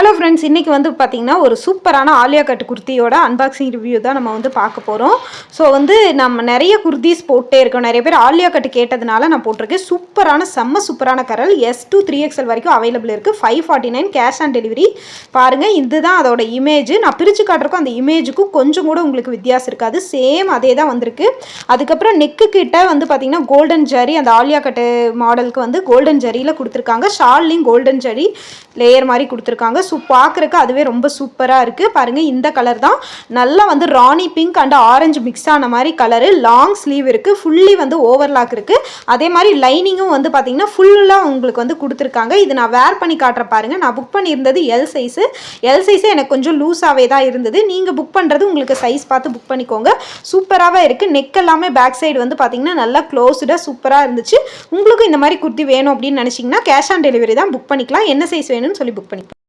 Hello friends, இன்றைக்கி வந்து பார்த்திங்கன்னா ஒரு சூப்பரான ஆலியா கட் குர்த்தியோட அன்பாக்சிங் ரிவ்யூ தான் நம்ம வந்து பார்க்க போகிறோம். ஸோ வந்து நம்ம நிறைய குர்த்திஸ் போட்டே இருக்கோம். நிறைய பேர் ஆலியா கட் கேட்டதுனால நான் போட்டிருக்கேன். செம்ம சூப்பரான கரல் S2 3XL வரைக்கும் அவைலபிள் இருக்குது. 549 கேஷ் ஆன் டெலிவரி. பாருங்கள், இதுதான் அதோட இமேஜ். நான் பிரித்து காட்டுறக்கும் அந்த இமேஜுக்கும் கொஞ்சம் கூட உங்களுக்கு வித்தியாசம் இருக்காது. சேம் அதே தான் வந்திருக்கு. அதுக்கப்புறம் நெக்கு கிட்ட வந்து பார்த்திங்கன்னா கோல்டன் ஜரி, அந்த ஆலியா கட்டு மாடலுக்கு வந்து கோல்டன் ஜரியில் கொடுத்துருக்காங்க. ஷால்லையும் கோல்டன் ஜரி லேயர் மாதிரி கொடுத்துருக்காங்க. பார்க்குறக்கு அதுவே ரொம்ப சூப்பராக இருக்குது. பாருங்கள், இந்த கலர் தான் நல்லா வந்து ராணி பிங்க் அண்ட் ஆரஞ்சு மிக்ஸ் ஆன மாதிரி கலரு. லாங் ஸ்லீவ் இருக்குது. ஃபுல்லி வந்து ஓவர்லாக் இருக்குது. அதே மாதிரி லைனிங்கும் வந்து பார்த்திங்கன்னா ஃபுல்லாக உங்களுக்கு வந்து கொடுத்துருக்காங்க. இது நான் வேர் பண்ணி காட்டுற பாருங்கள். நான் புக் பண்ணியிருந்தது எல் சைஸு எனக்கு கொஞ்சம் லூஸாகவே தான் இருந்தது. நீங்கள் புக் பண்ணுறது உங்களுக்கு சைஸ் பார்த்து புக் பண்ணிக்கோங்க. சூப்பராகவே இருக்குது. நெக் எல்லாமே பேக் சைடு வந்து பார்த்திங்கன்னா நல்லா க்ளோஸ்டாக சூப்பராக இருந்துச்சு. உங்களுக்கு இந்த மாதிரி குர்த்தி வேணும் அப்படின்னு நினச்சிங்கன்னா கேஷ் ஆன் டெலிவரி தான் புக் பண்ணிக்கலாம். என்ன சைஸ் வேணும்னு சொல்லி புக் பண்ணிக்கலாம்.